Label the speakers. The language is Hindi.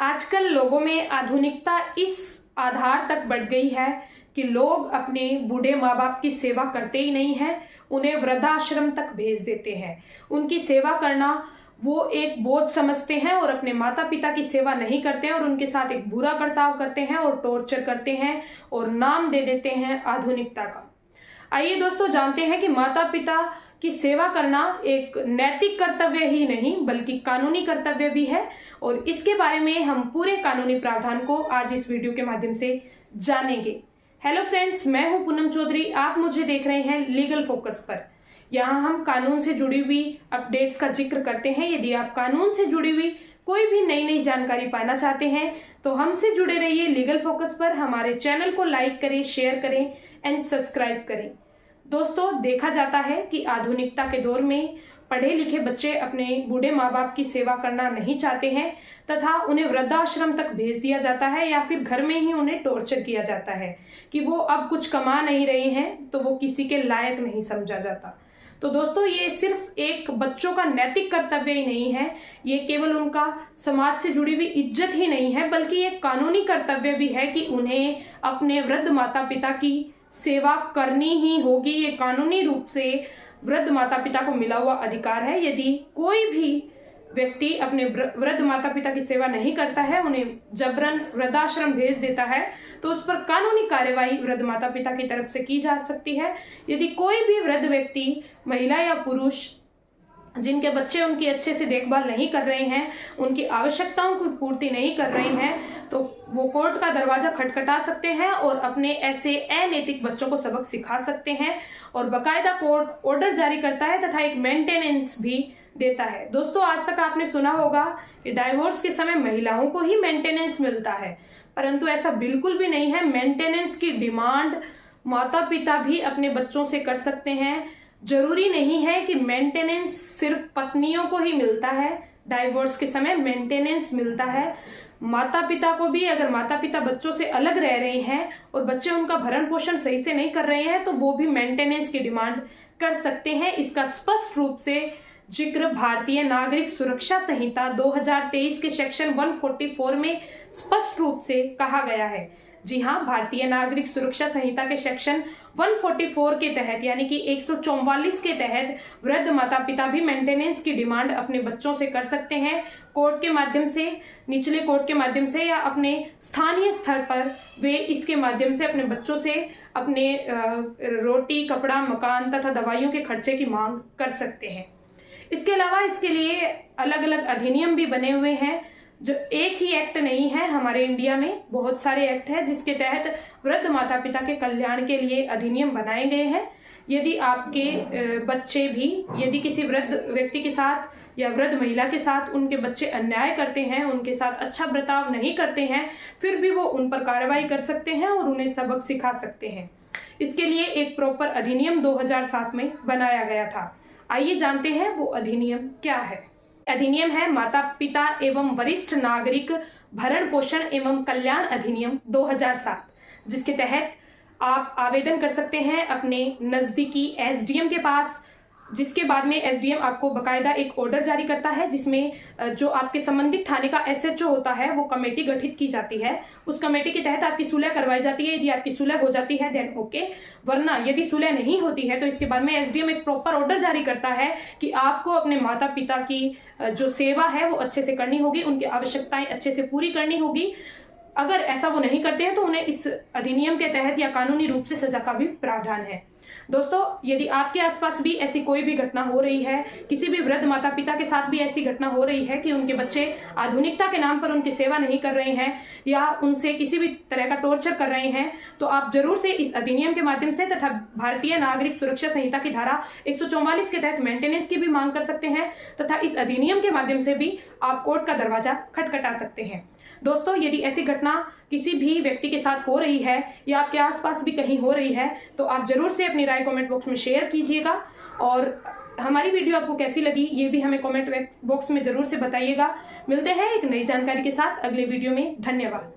Speaker 1: आजकल लोगों में आधुनिकता इस आधार तक बढ़ गई है कि लोग अपने बूढ़े माँ बाप की सेवा करते ही नहीं हैं, उन्हें वृद्धाश्रम तक भेज देते हैं। उनकी सेवा करना वो एक बोझ समझते हैं और अपने माता पिता की सेवा नहीं करते हैं और उनके साथ एक बुरा बर्ताव करते हैं और टॉर्चर करते हैं और नाम दे देते हैं आधुनिकता का। आइए दोस्तों जानते हैं कि माता पिता की सेवा करना एक नैतिक कर्तव्य ही नहीं बल्कि कानूनी कर्तव्य भी है और इसके बारे में हम पूरे कानूनी प्रावधान को आज इस वीडियो के माध्यम से जानेंगे। हेलो फ्रेंड्स, मैं हूं पूनम चौधरी। आप मुझे देख रहे हैं लीगल फोकस पर। यहाँ हम कानून से जुड़ी हुई अपडेट्स का जिक्र करते हैं। यदि आप कानून से जुड़ी हुई कोई भी नई जानकारी पाना चाहते हैं तो हमसे जुड़े रहिए लीगल फोकस पर। हमारे चैनल को लाइक करें, शेयर करें एंड सब्सक्राइब करें। दोस्तों, देखा जाता है कि आधुनिकता के दौर में पढ़े लिखे बच्चे अपने बूढ़े माँ बाप की सेवा करना नहीं चाहते हैं तथा उन्हें वृद्धाश्रम तक भेज दिया जाता है या फिर घर में ही उन्हें टॉर्चर किया जाता है कि वो अब कुछ कमा नहीं रहे हैं तो वो किसी के लायक नहीं समझा जाता। तो दोस्तों, ये सिर्फ एक बच्चों का नैतिक कर्तव्य ही नहीं है, ये केवल उनका समाज से जुड़ी हुई इज्जत ही नहीं है बल्कि एक कानूनी कर्तव्य भी है कि उन्हें अपने वृद्ध माता पिता की सेवा करनी ही होगी। ये कानूनी रूप से वृद्ध माता पिता को मिला हुआ अधिकार है। यदि कोई भी व्यक्ति अपने वृद्ध माता पिता की सेवा नहीं करता है, उन्हें जबरन वृद्धाश्रम भेज देता है, तो उस पर कानूनी कार्यवाही वृद्ध माता पिता की तरफ से की जा सकती है। यदि कोई भी वृद्ध व्यक्ति, महिला या पुरुष, जिनके बच्चे उनकी अच्छे से देखभाल नहीं कर रहे हैं, उनकी आवश्यकताओं की पूर्ति नहीं कर रहे हैं, तो वो कोर्ट का दरवाजा खटखटा सकते हैं और अपने ऐसे अनैतिक बच्चों को सबक सिखा सकते हैं और बकायदा कोर्ट ऑर्डर जारी करता है तथा एक मेंटेनेंस भी देता है। दोस्तों, आज तक आपने सुना होगा कि डाइवोर्स के समय महिलाओं को ही मेंटेनेंस मिलता है, परंतु ऐसा बिल्कुल भी नहीं है। मेंटेनेंस की डिमांड माता पिता भी अपने बच्चों से कर सकते हैं। जरूरी नहीं है कि मेंटेनेंस सिर्फ पत्नियों को ही मिलता है। डाइवोर्स के समय मेंटेनेंस मिलता है माता पिता को भी। अगर माता पिता बच्चों से अलग रह रहे हैं और बच्चे उनका भरण पोषण सही से नहीं कर रहे हैं तो वो भी मेंटेनेंस की डिमांड कर सकते हैं। इसका स्पष्ट रूप से जिक्र भारतीय नागरिक सुरक्षा संहिता 2023 के सेक्शन 144 में स्पष्ट रूप से कहा गया है। जी हाँ, भारतीय नागरिक सुरक्षा संहिता के सेक्शन 144 के तहत यानी कि 144 के तहत वृद्ध माता पिता भी मेंटेनेंस की डिमांड अपने बच्चों से कर सकते हैं। कोर्ट के माध्यम से, निचले कोर्ट के माध्यम से या अपने स्थानीय स्तर पर वे इसके माध्यम से अपने बच्चों से अपने रोटी, कपड़ा, मकान तथा दवाइयों के खर्चे की मांग कर सकते हैं। इसके अलावा इसके लिए अलग अलग अधिनियम भी बने हुए हैं। जो एक ही एक्ट नहीं है, हमारे इंडिया में बहुत सारे एक्ट हैं जिसके तहत वृद्ध माता पिता के कल्याण के लिए अधिनियम बनाए गए हैं। यदि आपके बच्चे भी, यदि किसी वृद्ध व्यक्ति के साथ या वृद्ध महिला के साथ उनके बच्चे अन्याय करते हैं, उनके साथ अच्छा बर्ताव नहीं करते हैं, फिर भी वो उन पर कार्रवाई कर सकते हैं और उन्हें सबक सिखा सकते हैं। इसके लिए एक प्रॉपर अधिनियम 2007 में बनाया गया था। आइए जानते हैं वो अधिनियम क्या है। अधिनियम है माता पिता एवं वरिष्ठ नागरिक भरण पोषण एवं कल्याण अधिनियम 2007, जिसके तहत आप आवेदन कर सकते हैं अपने नजदीकी एसडीएम के पास, जिसके बाद में एसडीएम आपको बकायदा एक ऑर्डर जारी करता है जिसमें जो आपके संबंधित थाने का एसएचओ होता है वो कमेटी गठित की जाती है। उस कमेटी के तहत आपकी सुलह करवाई जाती है। यदि आपकी सुलह हो जाती है देन ओके, वरना यदि सुलह नहीं होती है तो इसके बाद में एसडीएम एक प्रॉपर ऑर्डर जारी करता है कि आपको अपने माता पिता की जो सेवा है वो अच्छे से करनी होगी, उनकी आवश्यकताएं अच्छे से पूरी करनी होगी। अगर ऐसा वो नहीं करते हैं तो उन्हें इस अधिनियम के तहत या कानूनी रूप से सजा का भी प्रावधान है। दोस्तों, यदि आपके आसपास भी ऐसी कोई भी घटना हो रही है, किसी भी वृद्ध माता पिता के साथ भी ऐसी घटना हो रही है कि उनके बच्चे आधुनिकता के नाम पर उनकी सेवा नहीं कर रहे हैं या उनसे किसी भी तरह का टॉर्चर कर रहे हैं, तो आप जरूर से इस अधिनियम के माध्यम से तथा भारतीय नागरिक सुरक्षा संहिता की धारा 144 के तहत मेंटेनेंस की भी मांग कर सकते हैं तथा इस अधिनियम के माध्यम से भी आप कोर्ट का दरवाजा खटखटा सकते हैं। दोस्तों, यदि ऐसी घटना किसी भी व्यक्ति के साथ हो रही है या आपके आसपास भी कहीं हो रही है तो आप जरूर से अपनी राय कमेंट बॉक्स में शेयर कीजिएगा और हमारी वीडियो आपको कैसी लगी ये भी हमें कमेंट बॉक्स में जरूर से बताइएगा। मिलते हैं एक नई जानकारी के साथ अगले वीडियो में। धन्यवाद।